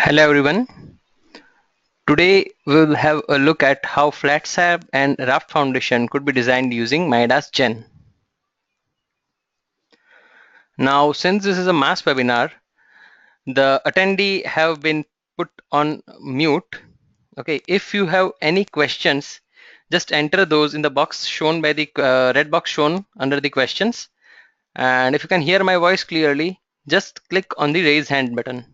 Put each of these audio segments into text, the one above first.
Hello everyone. Today we'll have a look at how Flat Slab and Raft Foundation could be designed using midas Gen. Now, since this is a mass webinar, the attendee have been put on mute. Okay, if you have any questions, just enter those in the box shown by the red box shown under the questions. And if you can hear my voice clearly, just click on the raise hand button.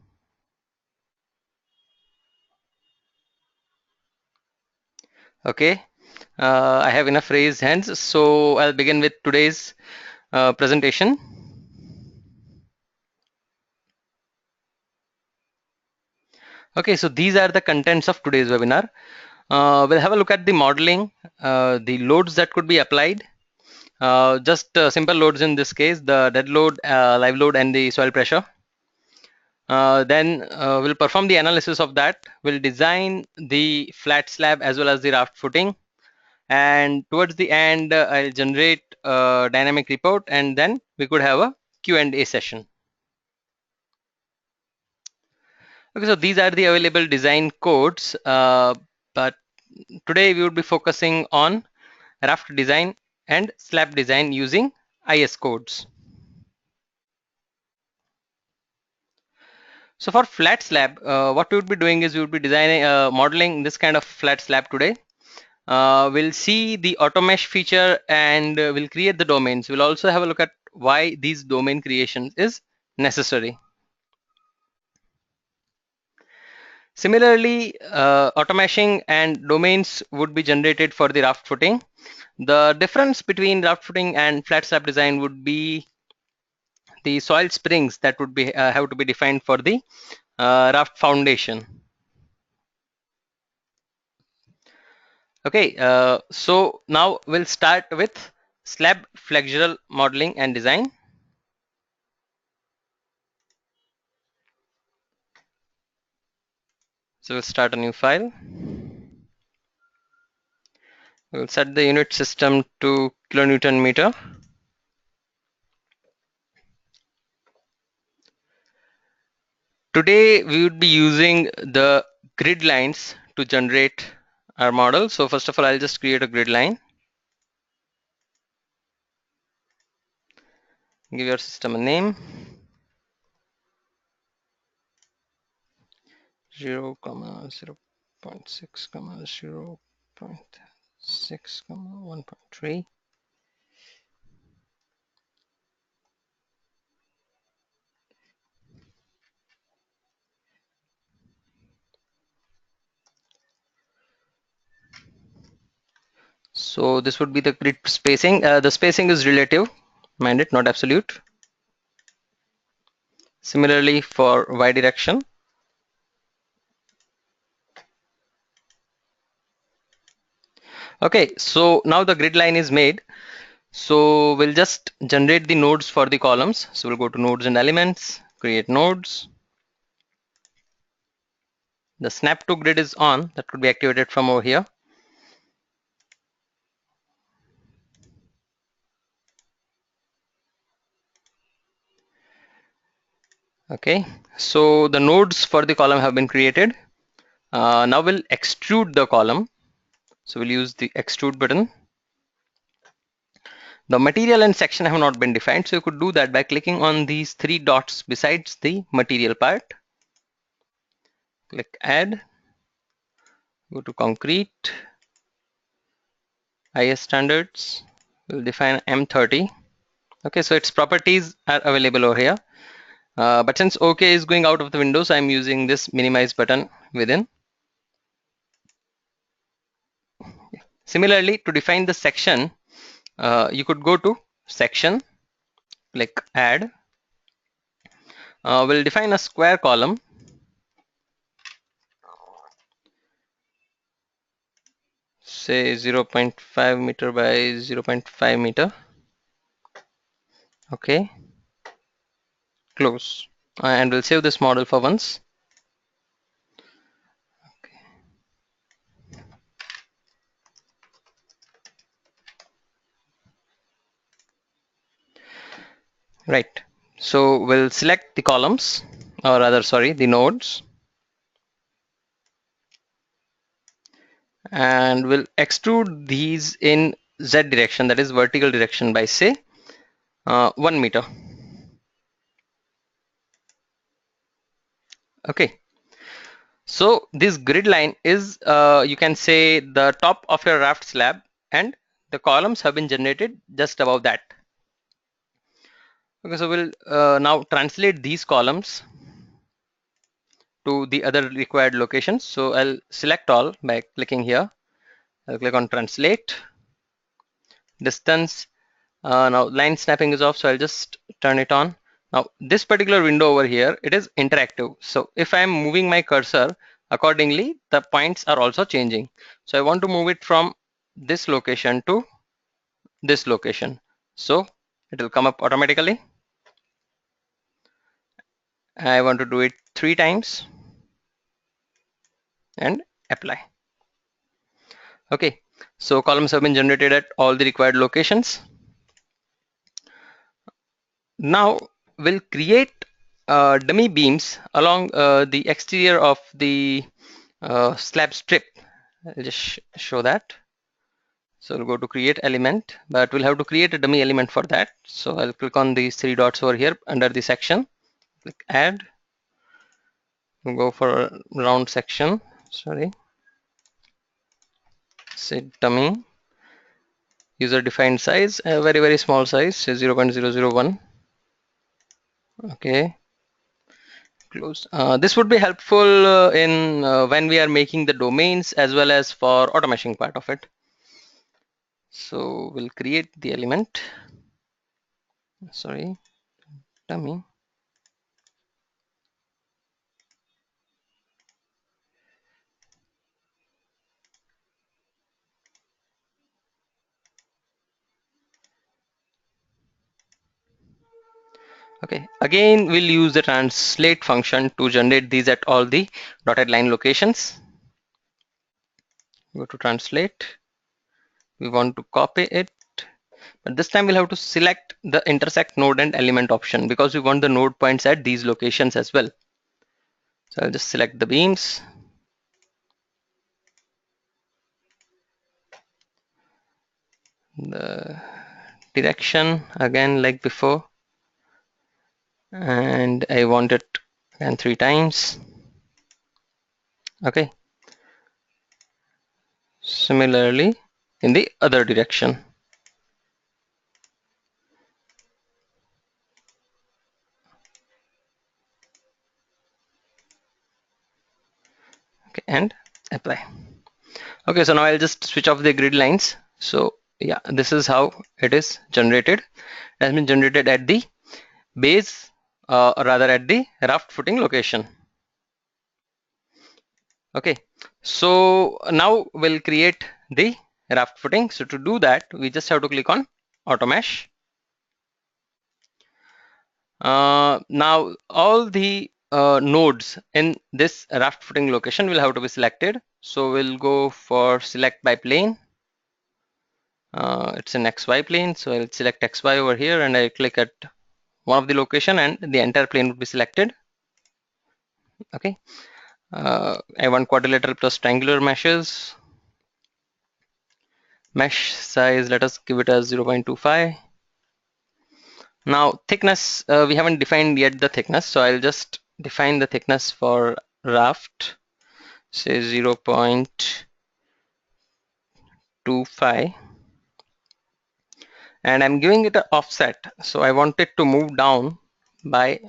Okay, I have enough raised hands, so I'll begin with today's presentation. Okay, so these are the contents of today's webinar. We'll have a look at the modeling, the loads that could be applied, just simple loads in this case, the dead load, live load, and the soil pressure. Then we'll perform the analysis of that. We'll design the flat slab as well as the raft footing. And towards the end, I'll generate a dynamic report, and then we could have a Q&A session. Okay, so these are the available design codes, but today we would be focusing on raft design and slab design using IS codes. So for flat slab, what we would be doing is we would be designing, modeling this kind of flat slab today. We'll see the automesh feature and we'll create the domains. We'll also have a look at why these domain creations is necessary. Similarly, automeshing and domains would be generated for the raft footing. The difference between raft footing and flat slab design would be the soil springs that would be have to be defined for the raft foundation. Okay, so now we'll start with slab flexural modeling and design. So we'll start a new file. We'll set the unit system to kilonewton meter. Today we would be using the grid lines to generate our model. So first of all, I'll just create a grid line. Give your system a name. 0, 0.6, 0.6, 1.3. So this would be the grid spacing. The spacing is relative, mind it, not absolute. Similarly for y direction. Okay, so now the grid line is made. So we'll just generate the nodes for the columns. So we'll go to nodes and elements, create nodes. The snap to grid is on, that could be activated from over here. Okay, so the nodes for the column have been created. Now we'll extrude the column. So we'll use the extrude button. The material and section have not been defined, so you could do that by clicking on these three dots besides the material part. Click add, go to concrete, IS standards, we'll define M30. Okay, so its properties are available over here. But since OK is going out of the window, so I'm using this minimize button within. Similarly, to define the section, you could go to section, click add. We'll define a square column. Say 0.5 meter by 0.5 meter. Okay, close. And we'll save this model for once. Right, so we'll select the columns, or rather, sorry, the nodes. and we'll extrude these in Z direction, that is vertical direction, by say 1 meter. Okay, so this grid line is you can say the top of your raft slab, and the columns have been generated just above that. Okay, so we'll now translate these columns to the other required locations. So I'll select all by clicking here. I'll click on translate, distance. Now line snapping is off, so I'll just turn it on. Now this particular window over here, it is interactive. So if I'm moving my cursor accordingly, the points are also changing. So I want to move it from this location to this location. So it will come up automatically. I want to do it 3 times and apply. Okay, so columns have been generated at all the required locations. Now we'll create dummy beams along the exterior of the slab strip. I'll just show that. So we'll go to create element, but we'll have to create a dummy element for that. So I'll click on these 3 dots over here under the section, click add, we'll go for a round section, sorry, say dummy, user defined size, a very small size, say 0.001. Okay, close. This would be helpful in when we are making the domains as well as for automation part of it. So we'll create the element, sorry, dummy. Okay, again we'll use the translate function to generate these at all the dotted line locations. Go to translate, we want to copy it, but this time we'll have to select the intersect node and element option because we want the node points at these locations as well. So I'll just select the beams, the direction again like before, and I want it again 3 times. Okay, similarly in the other direction. Okay, and apply. Okay, so now I'll just switch off the grid lines. So yeah, this is how it is generated. It has been generated at the base, or rather at the raft footing location. Okay, so now we'll create the raft footing. So to do that, we just have to click on auto mesh. Now all the nodes in this raft footing location will have to be selected. So we'll go for select by plane. It's an XY plane, so I'll select XY over here and I click at one of the location and the entire plane would be selected. Okay, I want quadrilateral plus triangular meshes. Mesh size, let us give it as 0.25. Now thickness, we haven't defined yet the thickness, so I'll just define the thickness for raft, say 0.25, and I'm giving it an offset, so I want it to move down by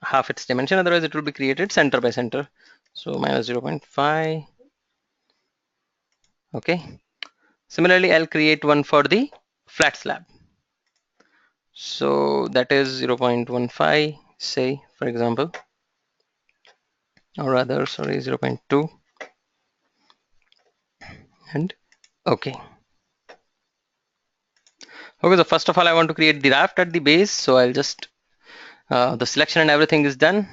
half its dimension, otherwise it will be created center by center. So minus 0.5. Okay, similarly I'll create one for the flat slab, so that is 0.15, say for example, or rather sorry 0.2, and okay. Okay, so first of all I want to create the raft at the base, so I'll just the selection and everything is done.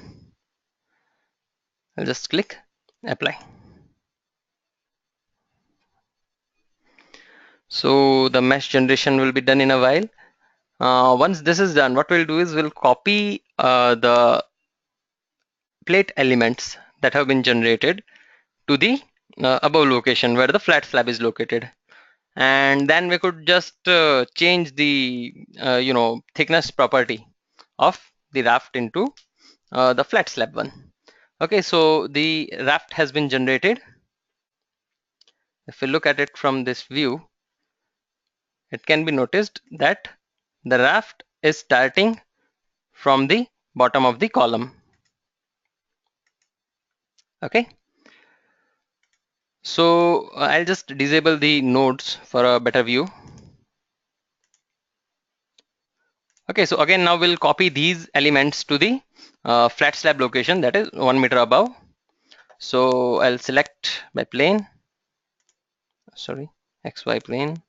I'll just click apply. So the mesh generation will be done in a while. Once this is done, what we'll do is we'll copy the plate elements that have been generated to the above location where the flat slab is located. And then we could just change the thickness property of the raft into the flat slab one. Okay, so the raft has been generated. If we look at it from this view, it can be noticed that the raft is starting from the bottom of the column. Okay, so I'll just disable the nodes for a better view. Okay, so again now we'll copy these elements to the flat slab location, that is 1 meter above. So I'll select by plane, sorry, XY plane,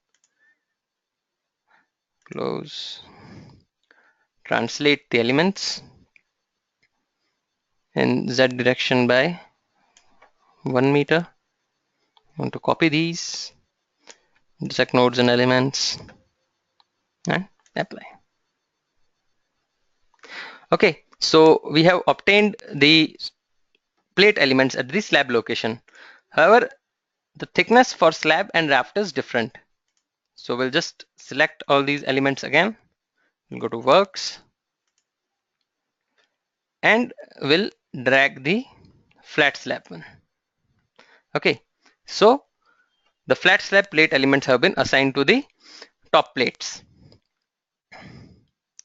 close, translate the elements in Z direction by 1 meter. I want to copy these, intersect nodes and elements, and apply. Okay, so we have obtained the plate elements at the slab location. However, the thickness for slab and raft is different. So we'll just select all these elements again. We'll go to works and we'll drag the flat slab one. Okay, so the flat slab plate elements have been assigned to the top plates.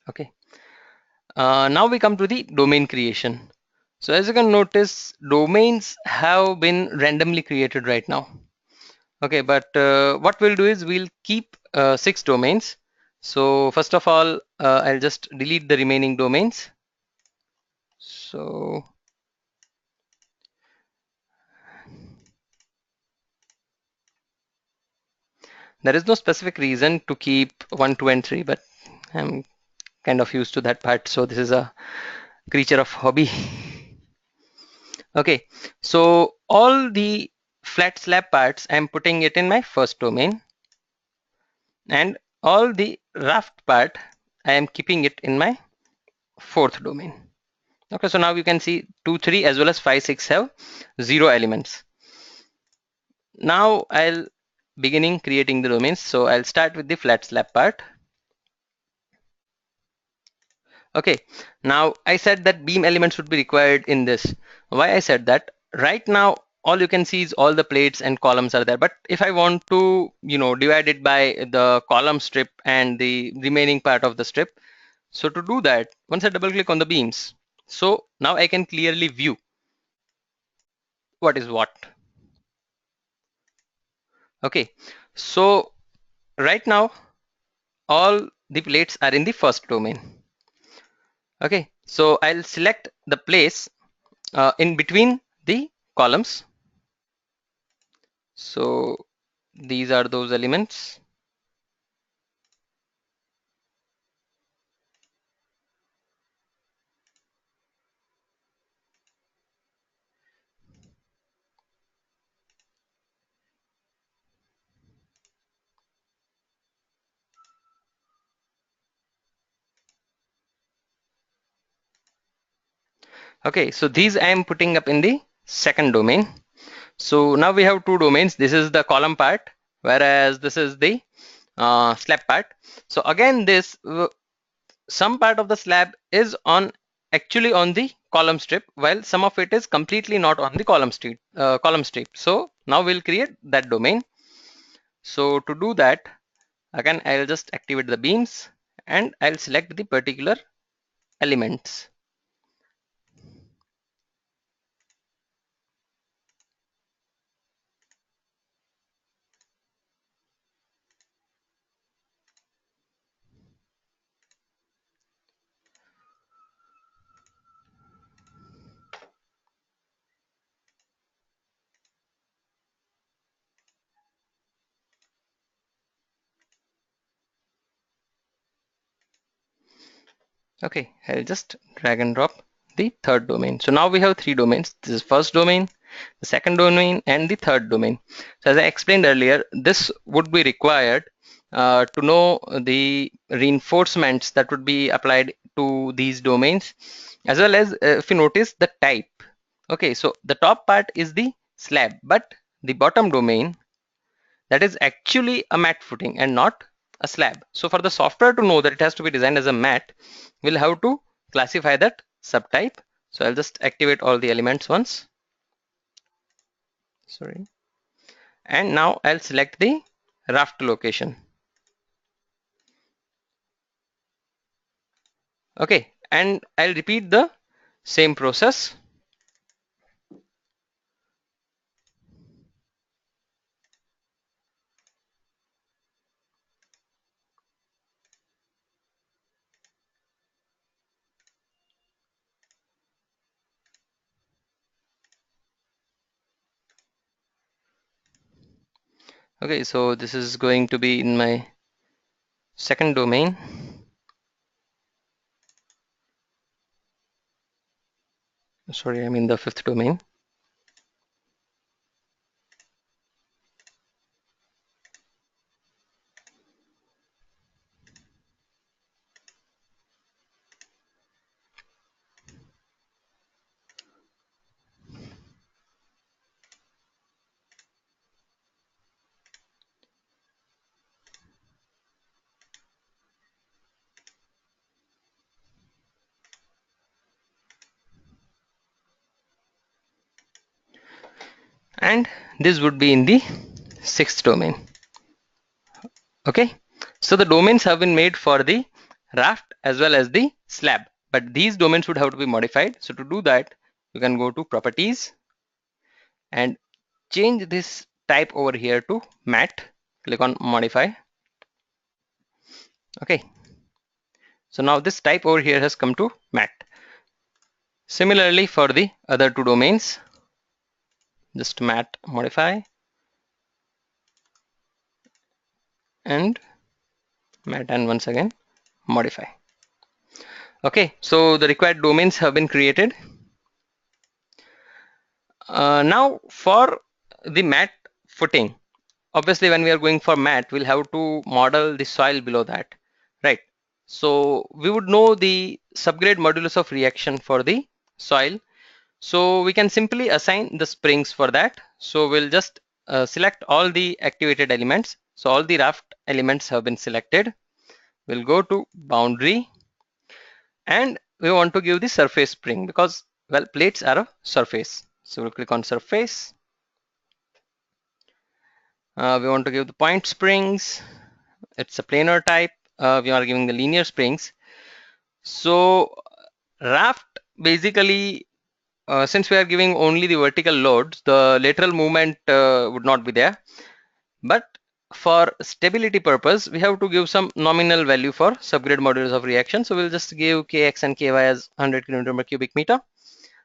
Okay, now we come to the domain creation. So as you can notice, domains have been randomly created right now. Okay, but what we'll do is we'll keep 6 domains. So first of all, I'll just delete the remaining domains. So there is no specific reason to keep 1, 2, and 3, but I'm kind of used to that part. So this is a creature of hobby. Okay, so all the flat slab parts, I'm putting it in my first domain, and all the raft part, I am keeping it in my fourth domain. Okay, so now you can see 2, 3 as well as 5, 6 have 0 elements. Now I'll beginning creating the domains. So I'll start with the flat slab part. Okay, now I said that beam elements would be required in this. Why I said that? Right now all you can see is all the plates and columns are there, but if I want to divide it by the column strip and the remaining part of the strip, so to do that, once I double click on the beams, so now I can clearly view what is what. Okay, so right now all the plates are in the first domain. Okay, so I'll select the place in between the columns. So these are those elements. Okay, so these I am putting up in the second domain. So now we have 2 domains. This is the column part, whereas this is the slab part. So again, this some part of the slab is on actually on the column strip, while some of it is completely not on the column strip. So now we'll create that domain. So to do that, again I'll just activate the beams and I'll select the particular elements. Okay, I'll just drag and drop the third domain. So now we have 3 domains. This is first domain, the second domain, and the third domain. So as I explained earlier, this would be required to know the reinforcements that would be applied to these domains, as well as if you notice the type. Okay, so the top part is the slab, but the bottom domain that is actually a mat footing and not a slab. So for the software to know that it has to be designed as a mat, we'll have to classify that subtype. So I'll just activate all the elements once. Sorry. And now I'll select the raft location. Okay, and I'll repeat the same process. Okay, so this is going to be in my second domain. Sorry, I'm in the fifth domain. And this would be in the sixth domain. Okay, so the domains have been made for the raft as well as the slab, but these domains would have to be modified. So to do that, you can go to properties and change this type over here to mat. Click on modify. Okay, so now this type over here has come to mat. Similarly for the other two domains, just mat modify and mat, and once again modify. Okay, so the required domains have been created. Now for the mat footing, obviously when we are going for mat, we'll have to model the soil below that, right? So we would know the subgrade modulus of reaction for the soil. So we can simply assign the springs for that. So we'll just select all the activated elements. So all the raft elements have been selected. We'll go to boundary and we want to give the surface spring because, well, plates are a surface. So we'll click on surface. We want to give the point springs. It's a planar type. We are giving the linear springs. So raft basically, since we are giving only the vertical loads, the lateral movement would not be there. But for stability purpose, we have to give some nominal value for subgrade modulus of reaction. So we'll just give kx and ky as 100 kN per cubic meter,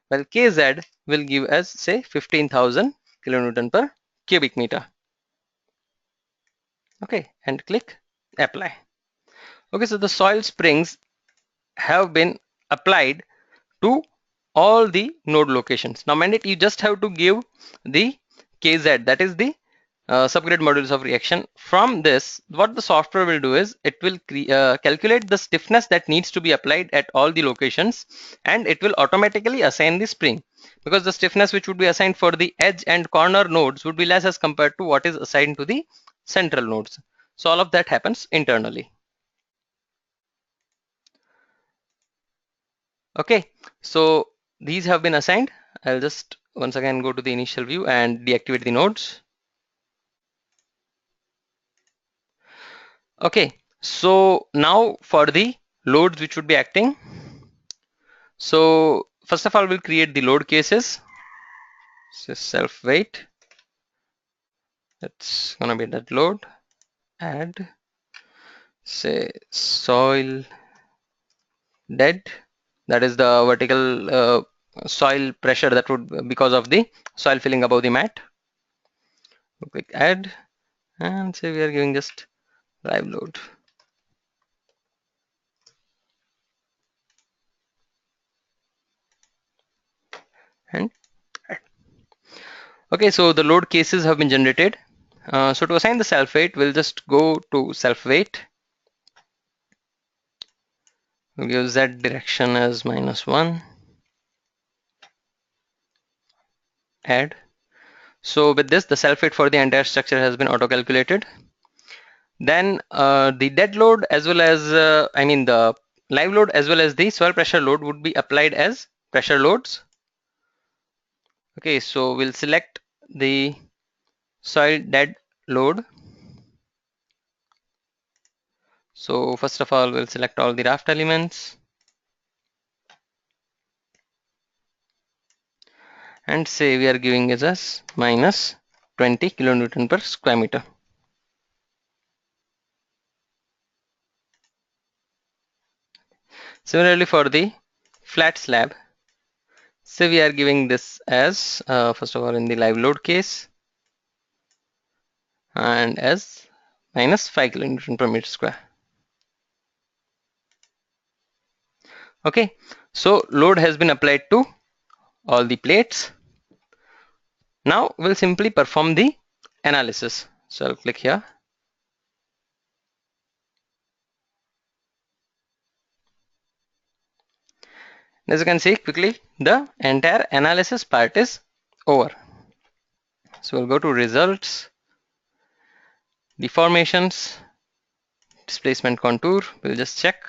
while kz will give as say 15,000 kilonewton per cubic meter. Okay, and click apply. Okay, so the soil springs have been applied to all the node locations. Now mandate you just have to give the kz, that is the subgrade modulus of reaction. From this, what the software will do is it will calculate the stiffness that needs to be applied at all the locations, and it will automatically assign the spring, because the stiffness which would be assigned for the edge and corner nodes would be less as compared to what is assigned to the central nodes. So all of that happens internally. Okay, so these have been assigned. I'll just once again go to the initial view and deactivate the nodes. Okay, so now for the loads which would be acting. So first of all, we'll create the load cases. So self weight. That's gonna be that load. Add say soil dead. That is the vertical soil pressure that would because of the soil filling above the mat. We'll click add and say we are giving just live load. And okay, so the load cases have been generated. So to assign the self weight, we'll just go to self weight. We'll give z direction as -1. Add. So with this, the self weight for the entire structure has been auto calculated. Then the dead load as well as the live load as well as the soil pressure load would be applied as pressure loads. Okay, so we'll select the soil dead load. So first of all, we'll select all the raft elements and say we are giving it as minus 20 kilonewton per square meter. Similarly for the flat slab, say we are giving this as first of all in the live load case and as minus 5 kilonewton per meter square. Okay, so load has been applied to all the plates. Now we'll simply perform the analysis. So I'll click here. As you can see quickly, the entire analysis part is over. So we'll go to results, deformations, displacement contour. We'll just check.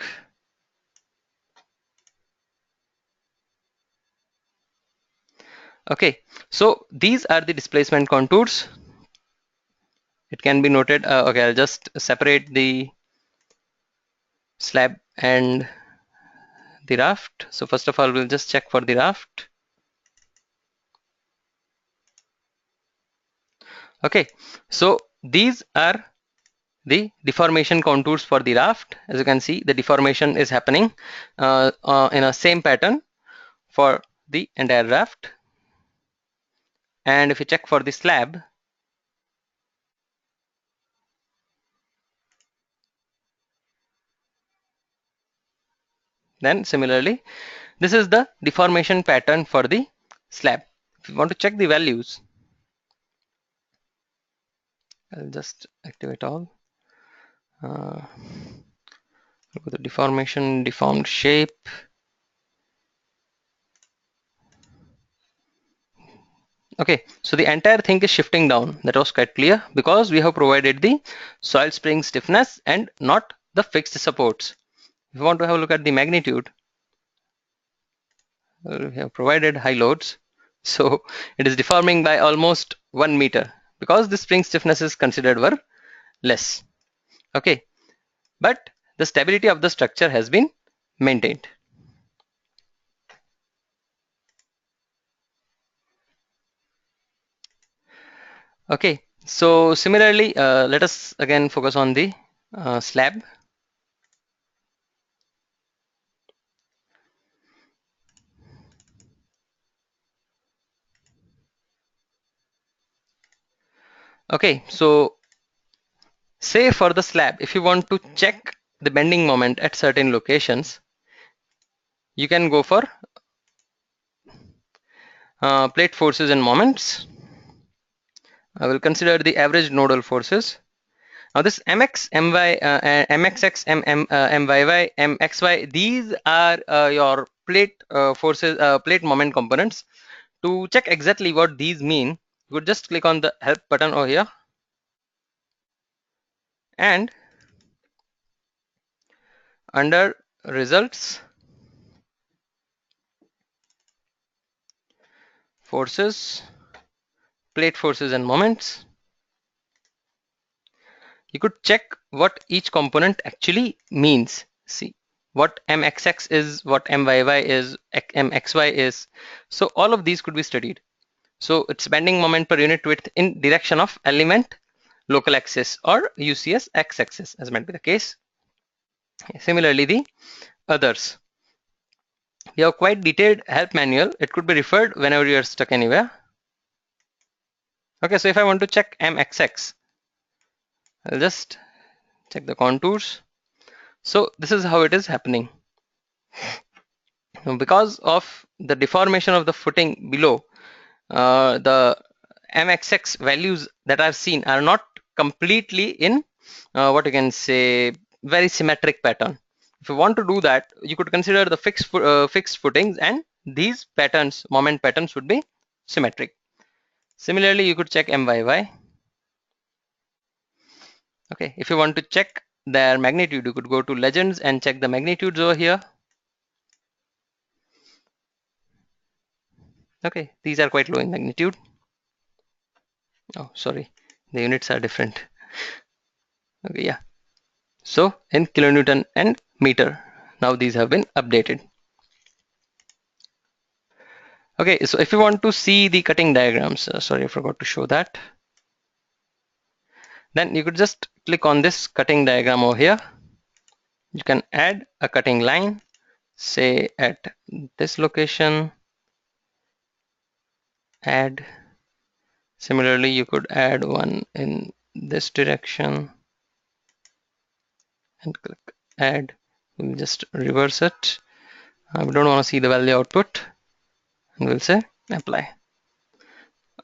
Okay, so these are the displacement contours. It can be noted. Okay, I'll just separate the slab and the raft. So first of all, we'll just check for the raft. Okay, so these are the deformation contours for the raft. As you can see, the deformation is happening in a same pattern for the entire raft. And if you check for the slab, then similarly, this is the deformation pattern for the slab. If you want to check the values, I'll just activate all. Go to deformation, deformed shape. Okay, so the entire thing is shifting down. That was quite clear because we have provided the soil spring stiffness and not the fixed supports. If you want to have a look at the magnitude, we have provided high loads. So it is deforming by almost 1 meter because the spring stiffness is considered were less. Okay, but the stability of the structure has been maintained. Okay, so similarly, let us again focus on the slab. Okay, so say for the slab, if you want to check the bending moment at certain locations, you can go for plate forces and moments. I will consider the average nodal forces. Now this mx, my, mxx, myy, mxy, these are your plate forces, plate moment components. To check exactly what these mean, you could just click on the help button over here and under results, forces, plate forces and moments, you could check what each component actually means. See what mxx is, what myy is, mxy is. So all of these could be studied. So it's bending moment per unit width in direction of element local axis or UCS x-axis as might be the case. Similarly, the others. We have quite detailed help manual. It could be referred whenever you are stuck anywhere. Okay, so if I want to check mxx, I'll just check the contours. So this is how it is happening. Now, because of the deformation of the footing below, the mxx values that are seen are not completely in what you can say very symmetric pattern. If you want to do that, you could consider the fixed footings, and these patterns, moment patterns, would be symmetric. Similarly, you could check MYY. Okay, if you want to check their magnitude, you could go to legends and check the magnitudes over here. Okay, these are quite low in magnitude. Oh, sorry, the units are different. Okay, yeah. So in kilonewton and meter, now these have been updated. Okay, so if you want to see the cutting diagrams, sorry, I forgot to show that. Then you could just click on this cutting diagram over here. You can add a cutting line, say at this location, add. Similarly, you could add one in this direction and click add. We'll just reverse it. We don't want to see the value output, and we'll say apply.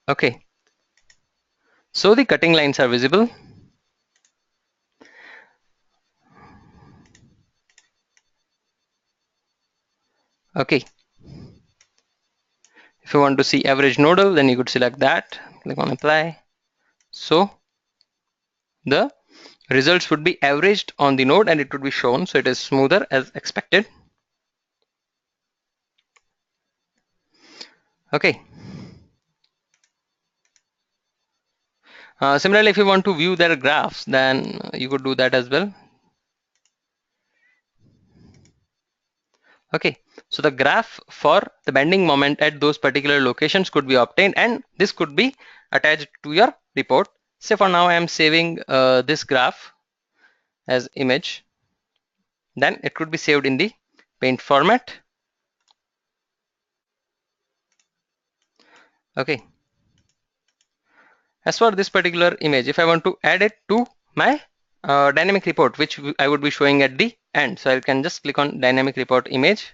Okay, so the cutting lines are visible. Okay, if you want to see average nodal, then you could select that, click on apply. So the results would be averaged on the node and it would be shown, so it is smoother as expected. Okay. Similarly, if you want to view their graphs, then you could do that as well. Okay, so the graph for the bending moment at those particular locations could be obtained, and this could be attached to your report. Say for now I am saving this graph as image, then it could be saved in the paint format. Okay, as for this particular image, if I want to add it to my dynamic report, which I would be showing at the end, so I can just click on dynamic report image.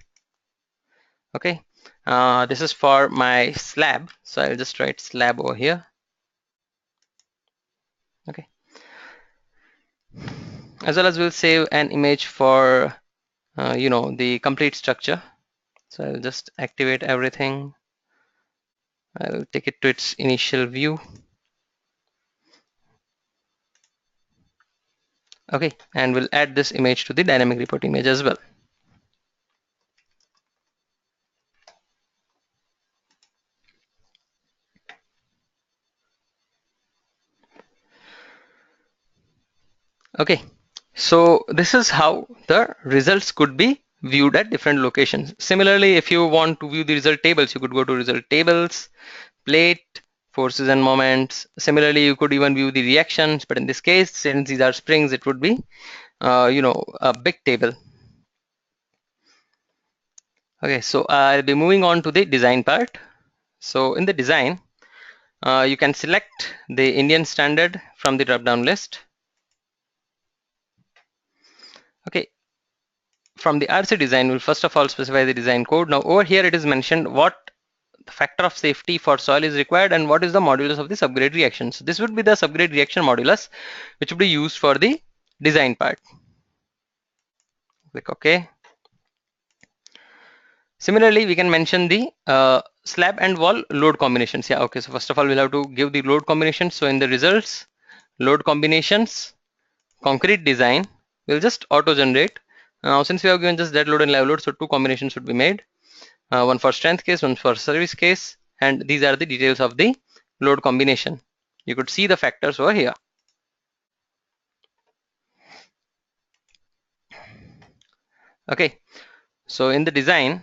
Okay, this is for my slab, so I'll just write slab over here. Okay, as well as we'll save an image for the complete structure. So I'll just activate everything. I'll take it to its initial view. Okay, and we'll add this image to the dynamic report image as well. Okay, so this is how the results could be viewed at different locations. Similarly, if you want to view the result tables, you could go to result tables, plate, forces and moments. Similarly, you could even view the reactions, but in this case, since these are springs, it would be a big table. Okay, so I'll be moving on to the design part. So in the design, you can select the Indian standard from the drop-down list. Okay, from the RC design, we'll first of all specify the design code. Now over here, it is mentioned what the factor of safety for soil is required and what is the modulus of the subgrade reaction. So this would be the subgrade reaction modulus, which would be used for the design part. Click OK. Similarly, we can mention the slab and wall load combinations. Yeah, okay. So first of all, we'll have to give the load combinations. So in the results, load combinations, concrete design, we'll just auto generate. Now, since we have given just dead load and live load, so two combinations should be made. One for strength case, one for service case, and these are the details of the load combination. You could see the factors over here. Okay, so in the design,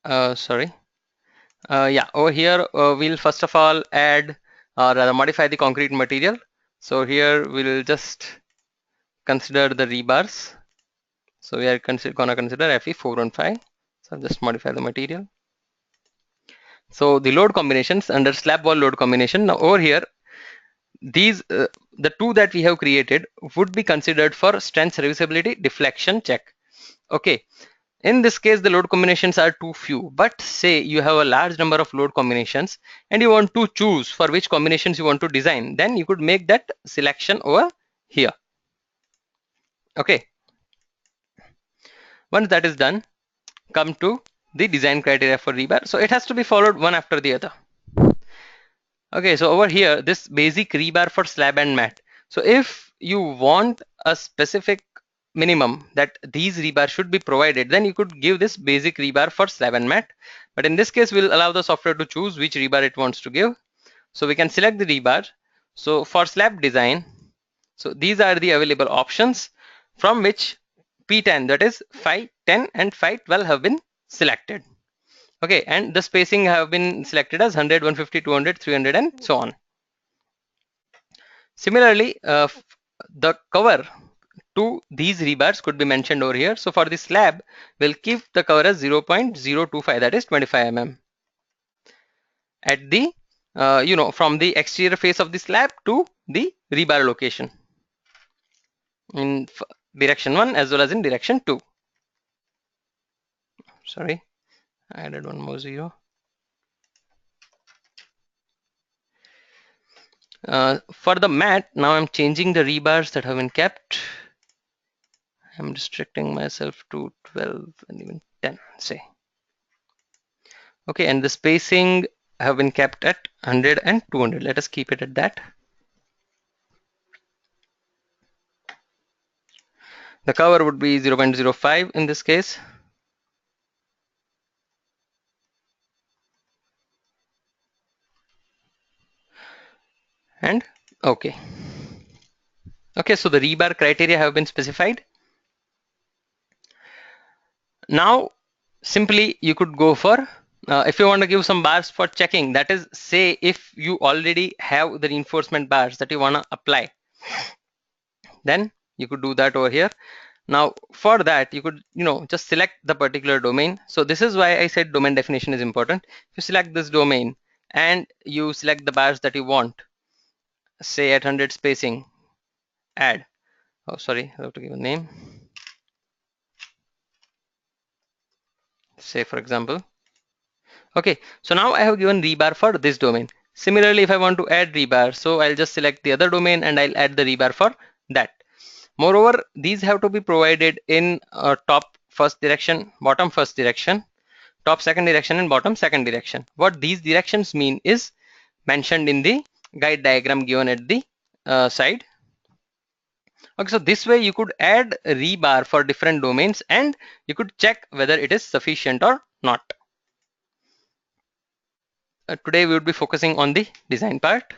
yeah, over here we'll first of all add or rather modify the concrete material. So here we'll just consider the rebars. So we are gonna consider Fe415. So I'll just modify the material. So the load combinations under slab wall load combination. Now over here, these the two that we have created would be considered for strength serviceability deflection check. Okay, in this case the load combinations are too few, but say you have a large number of load combinations and you want to choose for which combinations you want to design, then you could make that selection over here. Okay, once that is done, come to the design criteria for rebar. So it has to be followed one after the other. Okay, so over here, this basic rebar for slab and mat. So if you want a specific minimum that these rebar should be provided, then you could give this basic rebar for slab and mat. But in this case, we'll allow the software to choose which rebar it wants to give. So we can select the rebar. So for slab design, so these are the available options from which P10, that is 5, 10 and 5, 12 have been selected. Okay, and the spacing have been selected as 100, 150, 200, 300 and so on. Similarly, the cover to these rebars could be mentioned over here. So for the slab, we'll keep the cover as 0.025, that is 25 mm. At the, from the exterior face of the slab to the rebar location in direction 1 as well as in direction 2. Sorry, I added one more zero. For the mat, now I'm changing the rebars that have been kept. I'm restricting myself to 12 and even 10, say. Okay, and the spacing have been kept at 100 and 200. Let us keep it at that. The cover would be 0.05 in this case. And okay. Okay, so the rebar criteria have been specified. Now, simply you could go for, if you want to give some bars for checking, that is, say if you already have the reinforcement bars that you want to apply, then you could do that over here. Now for that, you could just select the particular domain. So this is why I said domain definition is important. If you select this domain and you select the bars that you want, say at 100 spacing, add, oh sorry, I have to give a name, say for example. Okay, so now I have given rebar for this domain. Similarly, if I want to add rebar, so I'll just select the other domain and I'll add the rebar for that. Moreover, these have to be provided in top first direction, bottom first direction, top second direction and bottom second direction. What these directions mean is mentioned in the guide diagram given at the side. Okay, so this way you could add rebar for different domains and you could check whether it is sufficient or not. Today we would be focusing on the design part.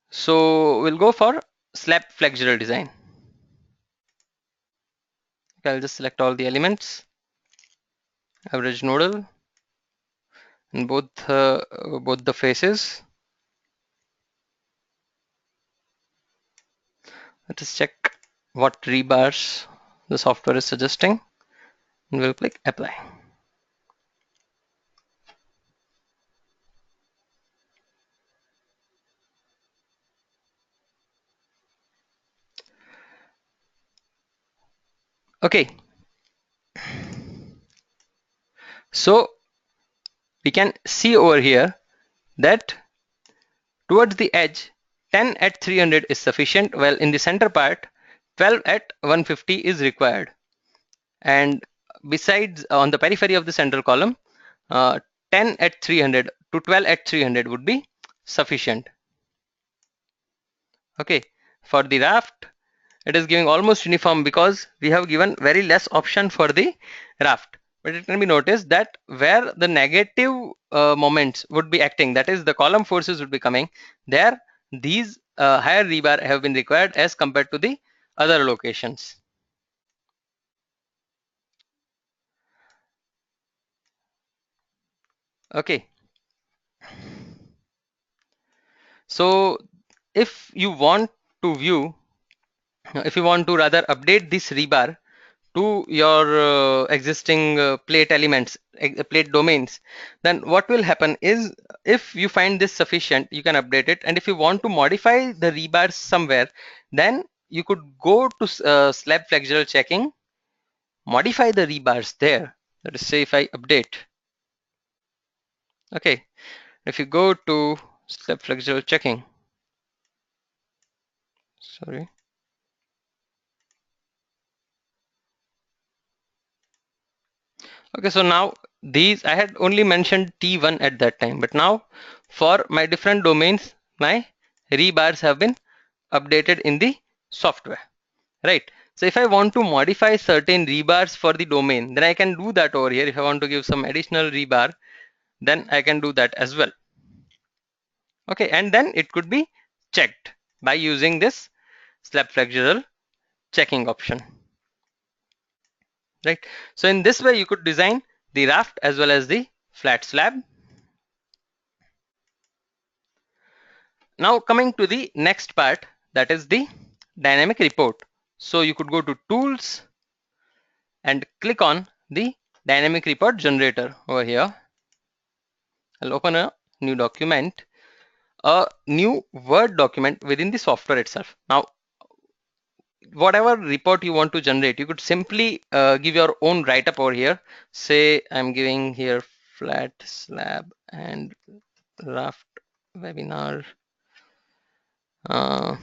So we'll go for slab flexural design. Okay, I'll just select all the elements, average nodal, and both the faces. Let us check what rebars the software is suggesting, and we'll click apply. Okay, so we can see over here that towards the edge 10 at 300 is sufficient, while in the center part 12 at 150 is required, and besides on the periphery of the central column 10 at 300 to 12 at 300 would be sufficient. Okay, for the raft it is giving almost uniform because we have given very less option for the raft. But it can be noticed that where the negative moments would be acting, that is the column forces would be coming, there these higher rebar have been required as compared to the other locations. Okay, so if you want to view, if you want to rather update this rebar to your existing plate elements, plate domains, then what will happen is if you find this sufficient, you can update it. And if you want to modify the rebars somewhere, then you could go to slab flexural checking, modify the rebars there. Let us say if I update. Okay, if you go to slab flexural checking, sorry. Okay, so now these I had only mentioned T1 at that time, but now for my different domains, my rebars have been updated in the software, right? So if I want to modify certain rebars for the domain, then I can do that over here. If I want to give some additional rebar, then I can do that as well. Okay, and then it could be checked by using this slab flexural checking option, right? So in this way, you could design the raft as well as the flat slab. Now coming to the next part, that is the dynamic report. So you could go to tools and click on the dynamic report generator over here. I'll open a new document, a new Word document within the software itself. Now, whatever report you want to generate, you could simply give your own write-up over here. Say I'm giving here flat slab and raft webinar, uh,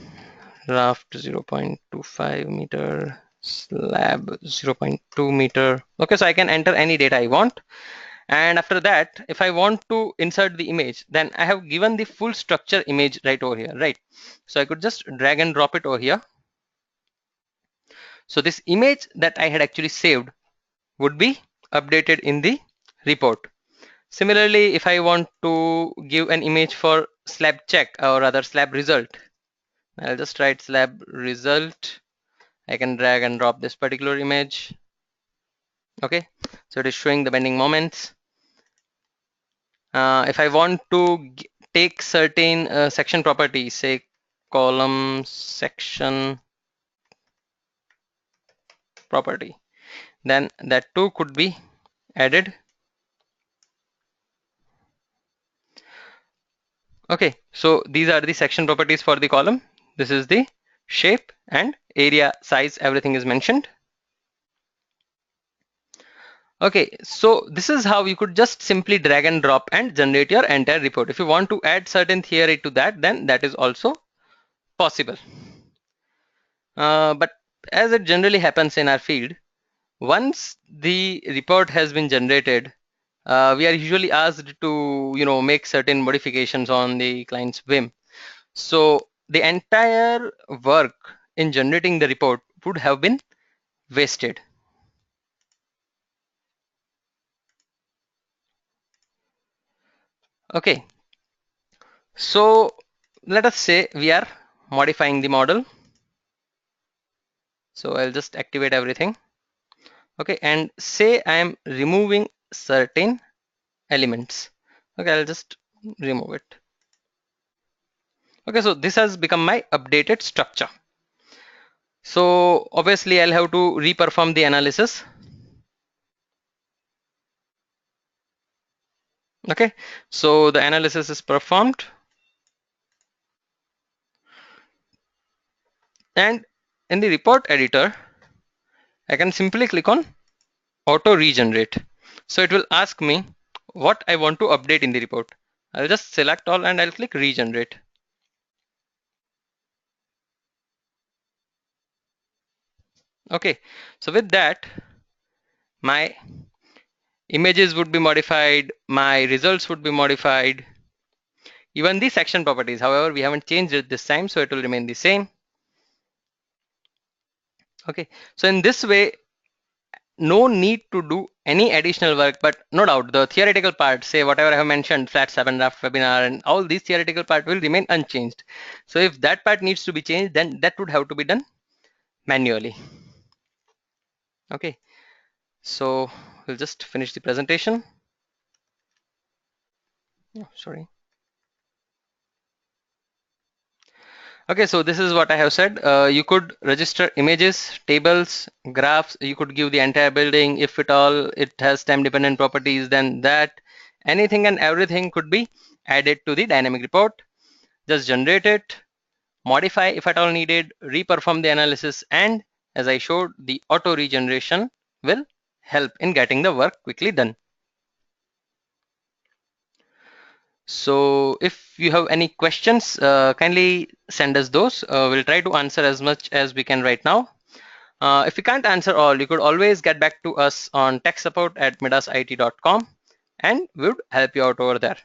raft 0.25 meter, slab 0.2 meter. Okay, so I can enter any data I want. And after that, if I want to insert the image, then I have given the full structure image right over here, right? So I could just drag and drop it over here. So this image that I had actually saved would be updated in the report. Similarly, if I want to give an image for slab check, or rather slab result, I'll just write slab result. I can drag and drop this particular image. Okay, so it is showing the bending moments. If I want to take certain section properties, say column section property, then that too could be added. Okay, so these are the section properties for the column. This is the shape and area, size, everything is mentioned. Okay, so this is how you could just simply drag and drop and generate your entire report. If you want to add certain theory to that, then that is also possible. But as it generally happens in our field, once the report has been generated, we are usually asked to make certain modifications on the client's whim. So the entire work in generating the report would have been wasted. Okay, so let us say we are modifying the model. So I'll just activate everything. Okay, and say I am removing certain elements. Okay, I'll just remove it. Okay, so this has become my updated structure. So obviously I'll have to reperform the analysis. Okay, so the analysis is performed. And in the report editor, I can simply click on auto regenerate. So it will ask me what I want to update in the report. I'll just select all and I'll click regenerate. Okay, so with that, my images would be modified, my results would be modified, even the section properties. However, we haven't changed it this time, so it will remain the same. Okay, so in this way, no need to do any additional work, but no doubt the theoretical part, say whatever I have mentioned, flat 7 raft webinar and all these theoretical part will remain unchanged. So if that part needs to be changed, then that would have to be done manually. Okay, so we'll just finish the presentation. Oh, sorry. Okay, so this is what I have said. You could register images, tables, graphs. You could give the entire building. If at all it has time dependent properties, then that anything and everything could be added to the dynamic report. Just generate it, modify if at all needed, reperform the analysis, and as I showed, the auto regeneration will help in getting the work quickly done. So if you have any questions, kindly send us those. We'll try to answer as much as we can right now. If we can't answer all, you could always get back to us on tech support@midasit.com and we would help you out over there.